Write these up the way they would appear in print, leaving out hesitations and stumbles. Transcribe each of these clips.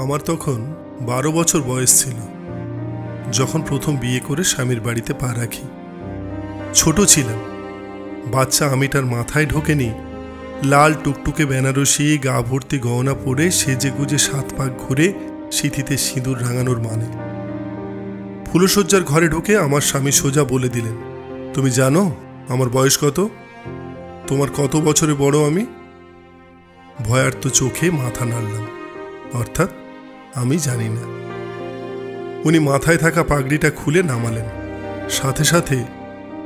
আমার তখন 12 বছর বয়স ছিল যখন প্রথম বিয়ে করে স্বামীর বাড়িতে পা রাখি। ছোট ছিলাম, বাচ্চা আমিটার মাথায় ঢোকেনি লাল টুকটুকে বেনারসি গা ভর্তি গহনা পরে সেজে গুজে 7 পাক ঘুরে সিঁথিতে সিঁদুর রাঙানোর মানে। ফুলশয্যার ঘরে ঢুকে আমার স্বামী সোজা বলে দিলেন, তুমি জানো আমার বয়স কত? তোমার কত বছরে বড় আমি? ভয়ার্ত চোখে মাথা নাড়লাম, অর্থাৎ আমি জানি না। উনি মাথায় থাকা পাগড়িটা খুলে নামালেন, সাথে সাথে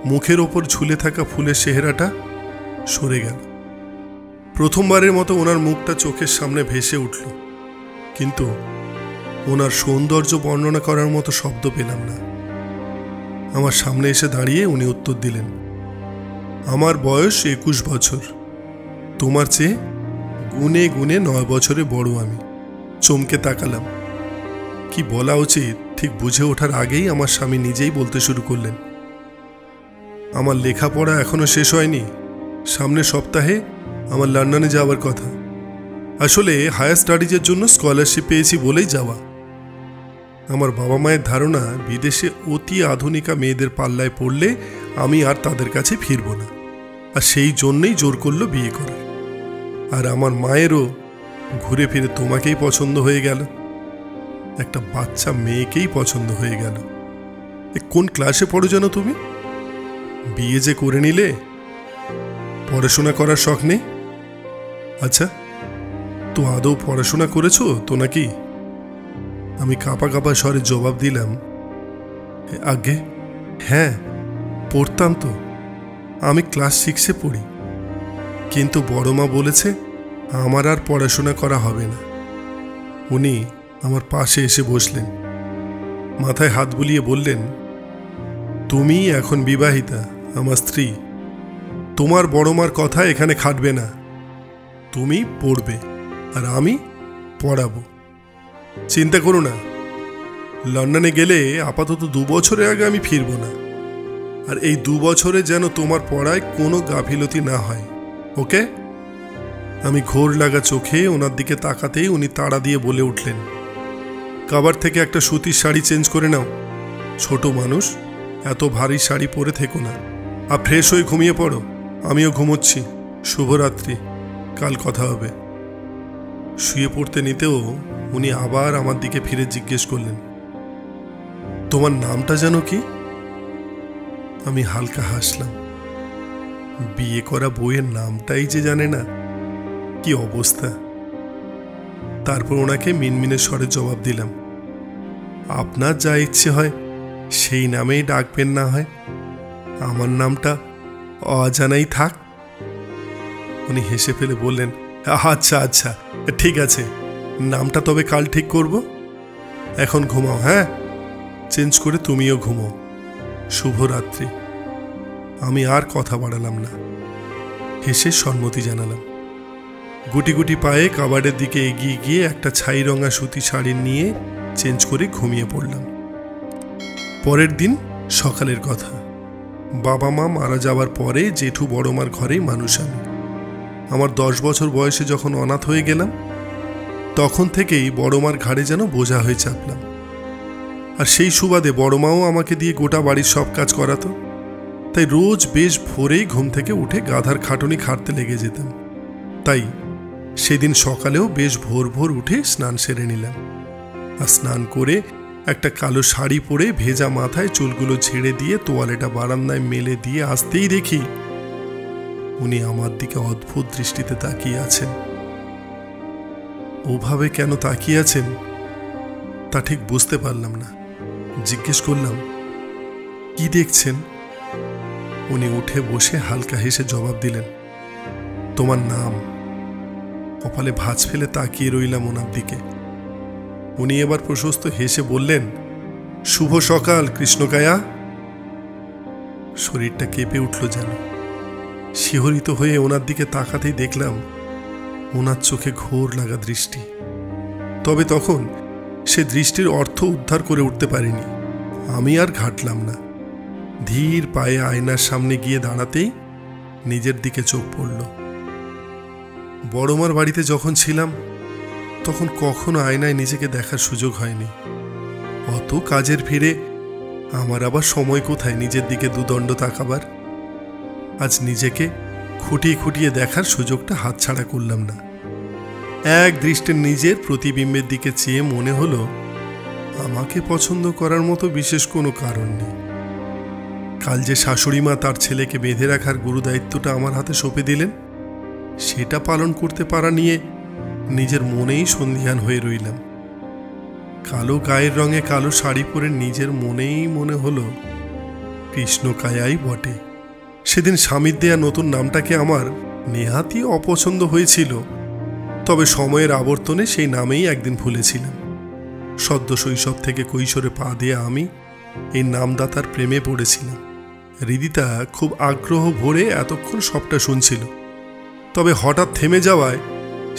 মুখের ওপর ঝুলে থাকা ফুলের চেহারাটা সরে গেল। প্রথমবারের মতো ওনার মুখটা চোখের সামনে ভেসে উঠল, কিন্তু ওনার সৌন্দর্য বর্ণনা করার মতো শব্দ পেলাম না। আমার সামনে এসে দাঁড়িয়ে উনি উত্তর দিলেন, আমার বয়স 21 বছর, তোমার চেয়ে গুনে গুনে 9 বছরে বড় আমি। চমকে তাকালাম, কি বলা উচিত ঠিক বুঝে ওঠার আগেই আমার স্বামী নিজেই বলতে শুরু করলেন, আমার লেখাপড়া এখনো শেষ হয়নি, সামনের সপ্তাহে আমার লন্ডনে যাওয়ার কথা। আসলে হায়ার স্টাডিজের জন্য স্কলারশিপ পেয়েছি বলেই যাওয়া। আমার বাবা মায়ের ধারণা বিদেশে অতি আধুনিকা মেয়েদের পাল্লায় পড়লে আমি আর তাদের কাছে ফিরব না, আর সেই জন্যেই জোর করলো বিয়ে করার। আর আমার মায়েরও ঘুরে ফিরে তোমাকেই পছন্দ হয়ে গেল, একটা বাচ্চা মেয়েকেই পছন্দ হয়ে গেল। কোন ক্লাসে পড়ো জানো তুমি? বিয়ে যে করে নিলে, পড়াশোনা করার শখ নেই? আচ্ছা, তো আদৌ পড়াশোনা করেছো তো নাকি? আমি কাঁপা কাঁপা স্বরে জবাব দিলাম, আগে হ্যাঁ পড়তাম তো, আমি ক্লাস 6-এ পড়ি। কিন্তু বড় মা বলেছে আমার আর পড়াশোনা করা হবে না। উনি আমার পাশে এসে বসলেন, মাথায় হাত বুলিয়ে বললেন, তুমি এখন বিবাহিতা, আমার স্ত্রী, তোমার বড় মার কথা এখানে খাটবে না। তুমি পড়বে আর আমি পড়াবো। চিন্তা করো না, লন্ডনে গেলে আপাতত 2 বছরের আগে আমি ফিরব না। আর এই 2 বছরে যেন তোমার পড়ায় কোনো গাফিলতি না হয়, ওকে? আমি ঘোর লাগা চোখে ওনার দিকে তাকাতেই উনি তাড়া দিয়ে বলে উঠলেন, কাবার থেকে একটা সুতির শাড়ি চেঞ্জ করে নাও। ছোট মানুষ, এত ভারী শাড়ি পরে থেকো না, আর ফ্রেশ হয়ে ঘুমিয়ে পড়ো। আমিও ঘুমোচ্ছি, শুভরাত্রি, কাল কথা হবে। শুয়ে পড়তে নিতেও উনি আবার আমার দিকে ফিরে জিজ্ঞেস করলেন, তোমার নামটা জানো কি? আমি হালকা হাসলাম। বিয়ে করা বউয়ের নামটাই যে জানে না, কি অবস্থা। তারপর ওনাকে মিনমিনে স্বরে জবাব দিলাম, আপনার যা ইচ্ছে হয় সেই নামেই ডাকবেন, না হয় আমার নামটা অজানাই থাক। উনি হেসে ফেলে বললেন, আচ্ছা আচ্ছা ঠিক আছে, নামটা তবে কাল ঠিক করব। এখন ঘুমাও, হ্যাঁ, চেঞ্জ করে তুমিও ঘুমাও, শুভরাত্রি। আমি আর কথা বাড়ালাম না, হেসে সম্মতি জানালাম। গুটি গুটি পায়ে কাবাডের দিকে এগিয়ে গিয়ে একটা ছাই রঙা সুতি শাড়ি নিয়ে চেঞ্জ করে ঘুমিয়ে পড়লাম। পরের দিন সকালের কথা, বাবা মা মারা যাওয়ার পরে জেঠু বড় মার ঘরেই মানুষ আমি। আমার 10 বছর বয়সে যখন অনাথ হয়ে গেলাম, তখন থেকেই বড় মার ঘাড়ে যেন বোঝা হয়ে চাপলাম। আর সেই সুবাদে বড় মাও আমাকে দিয়ে গোটা বাড়ির সব কাজ করাতো। তাই রোজ বেশ ভোরেই ঘুম থেকে উঠে গাধার খাটুনি খাটতে লেগে যেতাম। তাই সেদিন সকালেও বেশ ভোর ভোর উঠে স্নান সেরে নিলাম। আর স্নান করে একটা কালো শাড়ি পরে ভেজা মাথায় চুলগুলো ঝেড়ে দিয়ে তোয়ালেটা বারান্দায় মেলে দিয়ে আসতেই দেখি উনি আমার দিকে অদ্ভুত দৃষ্টিতে তাকিয়ে আছেন। ওভাবে কেন তাকিয়ে আছেন তা ঠিক বুঝতে পারলাম না। জিজ্ঞেস করলাম, কি দেখছেন? উনি উঠে বসে হালকা হেসে জবাব দিলেন, তোমার নাম। কপালে ভাঁজ ফেলে তাকিয়ে রইলাম ওনার দিকে। উনি এবার প্রশস্ত হেসে বললেন, শুভ সকাল কৃষ্ণকায়া। শরীরটা কেঁপে উঠল যেন। শিহরিত হয়ে ওনার দিকে তাকাতেই দেখলাম ওনার চোখে ঘোর লাগা দৃষ্টি। তবে তখন সে দৃষ্টির অর্থ উদ্ধার করে উঠতে পারিনি। আমি আর ঘাটলাম না। ধীর পায়ে আয়নার সামনে গিয়ে দাঁড়াতেই নিজের দিকে চোখ পড়ল। বড়মার বাড়িতে যখন ছিলাম তখন কখনো আয়নায় নিজেকে দেখার সুযোগ হয়নি। অত কাজের ভিড়ে আমার আবার সময় কোথায় নিজের দিকে দুদণ্ড তাকাবার। আজ নিজেকে খুঁটিয়ে খুঁটিয়ে দেখার সুযোগটা হাতছাড়া করলাম না। এক দৃষ্টির নিজের প্রতিবিম্বের দিকে চেয়ে মনে হলো আমাকে পছন্দ করার মতো বিশেষ কোনো কারণ নেই। কাল যে শাশুড়ি মা তার ছেলেকে বেঁধে রাখার গুরুদায়িত্বটা আমার হাতে সঁপে দিলেন, সেটা পালন করতে পারা নিয়ে নিজের মনেই সন্দিহান হয়ে রইলাম। কালো গায়ের রঙে কালো শাড়ি পরে নিজের মনেই মনে হলো কৃষ্ণকায়াই বটে। সেদিন স্বামীর দেয়া নতুন নামটাকে আমার নেহাতি অপছন্দ হয়েছিল, তবে সময়ের আবর্তনে সেই নামেই একদিন ভুলেছিলাম। সদ্য শৈশব থেকে কৈশোরে পা দিয়ে আমি এই নামদাতার প্রেমে পড়েছিলাম। হৃদিতা খুব আগ্রহ ভরে এতক্ষণ সবটা শুনছিল, তবে হঠাৎ থেমে যাওয়ায়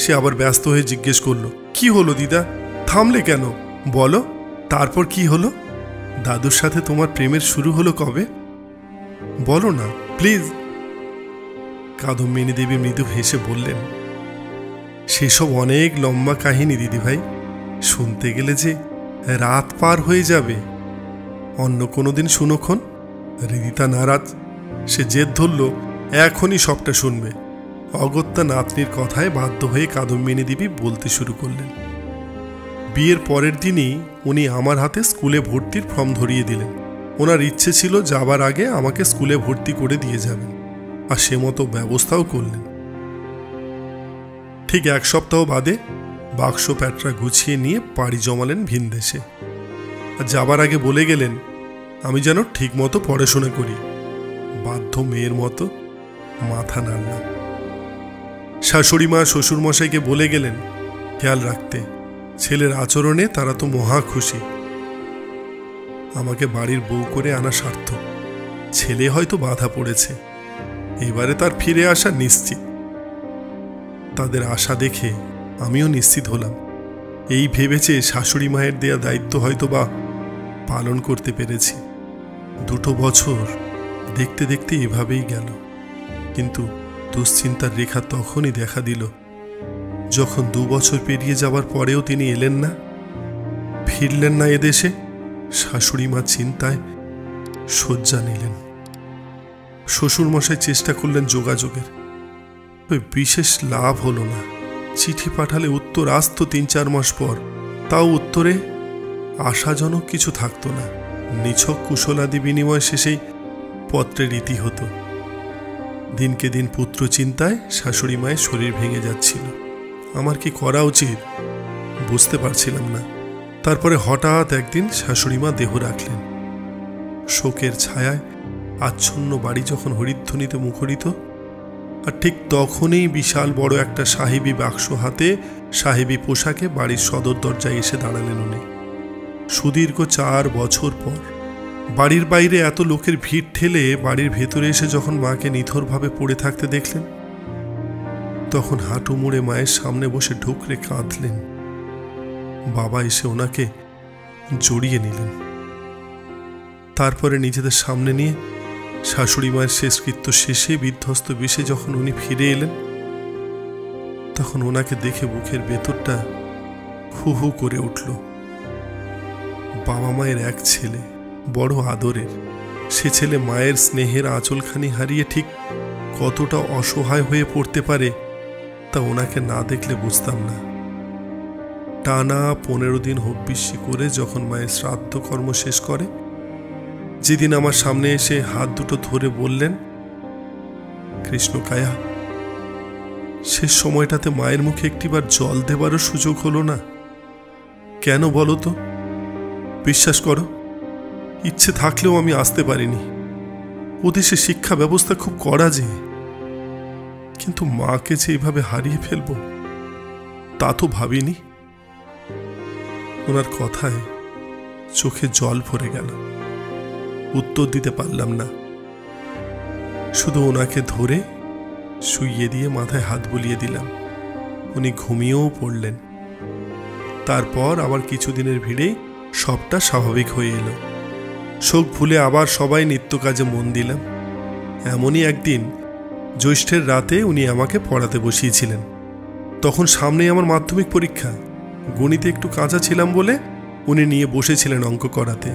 সে আবার ব্যস্ত হয়ে জিজ্ঞেস করলো, কি হলো দিদা, থামলে কেন? বলো, তারপর কি হলো? দাদুর সাথে তোমার প্রেমের শুরু হলো কবে? বলো না প্লিজ। কাদম্বিনী দেবী মৃদু হেসে বললেন, সেসব অনেক লম্বা কাহিনী দিদিভাই, শুনতে গেলে যে রাত পার হয়ে যাবে। অন্য কোনোদিন শুনোক্ষণ। হৃদিতা নারাজ, সে জেদ ধরল এখনই সবটা শুনবে। অগত্যা নাতনির কথায় বাধ্য হয়ে কাদম্বিনী দেবী বলতে শুরু করলেন। বিয়ের পরের দিনই উনি আমার হাতে স্কুলে ভর্তির ফর্ম ধরিয়ে দিলেন। ওনার ইচ্ছে ছিল যাবার আগে আমাকে স্কুলে ভর্তি করে দিয়ে যাবেন, আর সে মতো ব্যবস্থাও করলেন। ঠিক এক সপ্তাহ বাদে বাক্স প্যাটরা গুছিয়ে নিয়ে পাড়ি জমালেন ভিনদেশে। আর যাবার আগে বলে গেলেন আমি যেন ঠিক মতো পড়াশোনা করি। বাধ্য মেয়ের মতো মাথা নাড়লাম। শাশুড়ি মা শ্বশুরমশাইকে বলে গেলেন খেয়াল রাখতে, ছেলের আচরণে তারা তো মহা খুশি। আমাকে বাড়ির বউ করে আনা সার্থক। ছেলে হয়তো বাধা পড়েছে, এবারে তার ফিরে আসা নিশ্চিত। তাদের আশা দেখে আমিও নিশ্চিত হলাম। এই ভেবেছে শাশুড়ি মায়ের দেয়া দায়িত্ব হয়তো বা পালন করতে পেরেছি। 2 বছর দেখতে দেখতে এভাবেই গেল। কিন্তু দুশ্চিন্তার রেখা তখনই দেখা দিল যখন 2 বছর পেরিয়ে যাবার পরেও তিনি এলেন না, ফিরলেন না এদেশে। শাশুড়ি মা চিন্তায় শয্যা নিলেন। শ্বশুরমশাই চেষ্টা করলেন যোগাযোগের, বিশেষ লাভ হলো না। চিঠি পাঠালে উত্তর আসতো 3-4 মাস পর, তাও উত্তরে আশাজনক কিছু থাকতো না। নিছক কুশলাদি বিনিময় শেষেই পত্রের রীতি হতো। দিনকে দিন পুত্র চিন্তায় শাশুড়ি মায়ের শরীর ভেঙে যাচ্ছিল। আমার কি করা উচিত বুঝতে পারছিলাম না। তারপরে হঠাৎ একদিন শাশুড়ি মা দেহ রাখলেন। শোকের ছায়ায় আচ্ছন্ন বাড়ি যখন হরিধ্বনিতে মুখরিত, আর ঠিক তখনই বিশাল বড় একটা সাহেবী বাক্স হাতে সাহেবী পোশাকে বাড়ির সদর দরজায় এসে দাঁড়ালেন উনি। সুদীর্ঘ 4 বছর পর বাড়ির বাইরে এত লোকের ভিড় ঠেলে বাড়ির ভেতরে এসে যখন মাকে নিথরভাবে পড়ে থাকতে দেখলেন, তখন হাঁটু মুড়ে মায়ের সামনে বসে ঢুকরে কাঁদলেন। বাবা এসে ওনাকে জড়িয়ে নিলেন। তারপরে নিজেদের সামনে নিয়ে শাশুড়ি মায়ের শেষকৃত্য শেষে বিধ্বস্ত বেশে যখন উনি ফিরে এলেন, তখন ওনাকে দেখে বুকের ভেতরটা হু হু করে উঠল। বাবা মায়ের এক ছেলে, বড় আদরের, সে ছেলে মায়ের স্নেহের আঁচলখানি হারিয়ে ঠিক কতটা অসহায় হয়ে পড়তে পারে তা ওনাকে না দেখলে বুঝতাম না। টানা 15 দিন হব্বিষ্যি করে যখন মায়ের শ্রাদ্ধ কর্ম শেষ করে, যেদিন আমার সামনে এসে হাত দুটো ধরে বললেন কৃষ্ণকায়া, শেষ সময়টাতে মায়ের মুখে একটিবার জল দেবারও সুযোগ হলো না। কেন বলো তো? বিশ্বাস করো, ইচ্ছে থাকলেও আমি আসতে পারিনি। ওদেশে শিক্ষা ব্যবস্থা খুব কড়া যে, কিন্তু মাকে যে এভাবে হারিয়ে ফেলবো তা তো ভাবিনি। ওনার কথায় চোখে জল ভরে গেল। উত্তর দিতে পারলাম না, শুধু ওনাকে ধরে শুইয়ে দিয়ে মাথায় হাত বুলিয়ে দিলাম। উনি ঘুমিয়েও পড়লেন। তারপর আবার কিছুদিনের ভিড়েই সবটা স্বাভাবিক হয়ে এলো। শোক ভুলে আবার সবাই নিত্য কাজে মন দিলাম। এমনই একদিন জ্যৈষ্ঠের রাতে উনি আমাকে পড়াতে বসিয়েছিলেন। তখন সামনেই আমার মাধ্যমিক পরীক্ষা। গণিতে একটু কাঁচা ছিলাম বলে উনি নিয়ে বসেছিলেন অঙ্ক করাতে।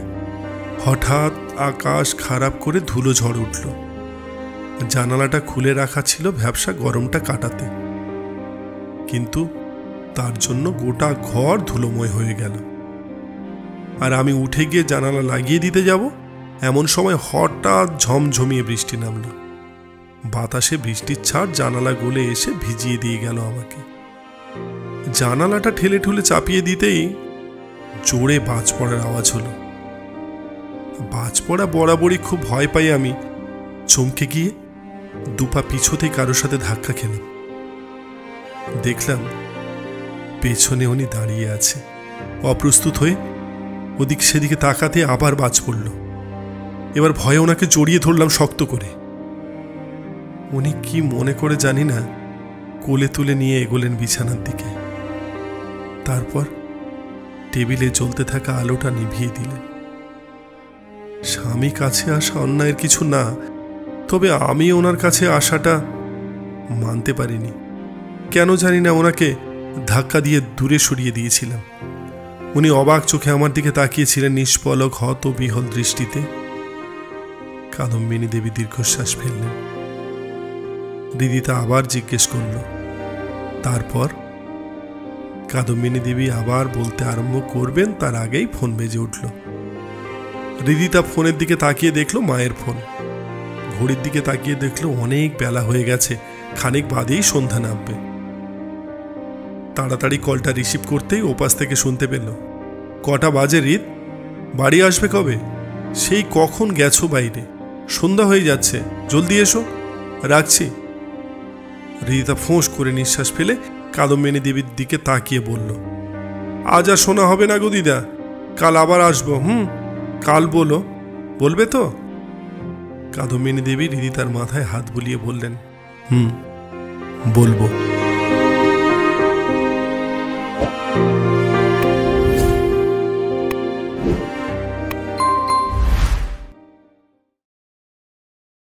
হঠাৎ আকাশ খারাপ করে ধুলো ঝড় উঠল। জানালাটা খুলে রাখা ছিল ভ্যাপসা গরমটা কাটাতে, কিন্তু তার জন্য গোটা ঘর ধুলোময় হয়ে গেল। আর আমি উঠে গিয়ে জানালা লাগিয়ে দিতে যাব, এমন সময় হঠাৎ ঝমঝমিয়ে বৃষ্টি নামল। বাতাসে বৃষ্টির ছাড় জানালা গলে এসে ভিজিয়ে দিয়ে গেল আমাকে। জানালাটা ঠেলে ঠুলে চাপিয়ে দিতেই জোরে বাজ পড়ার আওয়াজ হলো। বাজ পড়া বরাবরই খুব ভয় পাই আমি। চমকে গিয়ে দুপা পিছুতে কারোর সাথে ধাক্কা খেলাম। দেখলাম পেছনে উনি দাঁড়িয়ে আছে। অপ্রস্তুত হয়ে ওদিক সেদিকে তাকাতে আবার বাজ পড়ল। এবার ভয়ে ওনাকে জড়িয়ে ধরলাম শক্ত করে। উনি কি মনে করে জানি না কোলে তুলে নিয়ে এগোলেন বিছানার দিকে। তারপর টেবিলে জ্বলতে থাকা আলোটা নিভিয়ে দিলেন। স্বামী কাছে আসা অন্যায়ের কিছু না, তবে আমি ওনার কাছে আসাটা মানতে পারিনি। কেন জানি না ওনাকে ধাক্কা দিয়ে দূরে সরিয়ে দিয়েছিলাম। উনি অবাক চোখে আমার দিকে তাকিয়েছিলেন নিষ্পলক হত বিহল দৃষ্টিতে। কাদম্বিনী দেবী দীর্ঘশ্বাস ফেললেন। রিদিতা আবার জিজ্ঞেস করল, তারপর? কাদম্বিনী দেবী আবার বলতে আরম্ভ করবেন তার আগেই ফোন বেজে উঠল। রিদিতা ফোনের দিকে তাকিয়ে দেখল মায়ের ফোন। ঘড়ির দিকে তাকিয়ে দেখল অনেক বেলা হয়ে গেছে, খানিক বাদেই সন্ধ্যা নামবে। তাড়াতাড়ি কলটা রিসিভ করতেই ওপাশ থেকে শুনতে পেল, কটা বাজে রিদ? বাড়ি আসবে কবে? সেই কখন গেছো বাইরে, সন্ধ্যা হয়ে যাচ্ছে, জলদি এসো, রাখছি। রিদিতা ফোঁস করে নিঃশ্বাস ফেলে কাদম্বিনী দেবীর দিকে তাকিয়ে বলল, আজ আর শোনা হবে না গো দিদা, কাল আবার আসবো। কাল বলবে তো? কাদম্বিনী দেবী রিদিতার মাথায় হাত বুলিয়ে বললেন, বলবো।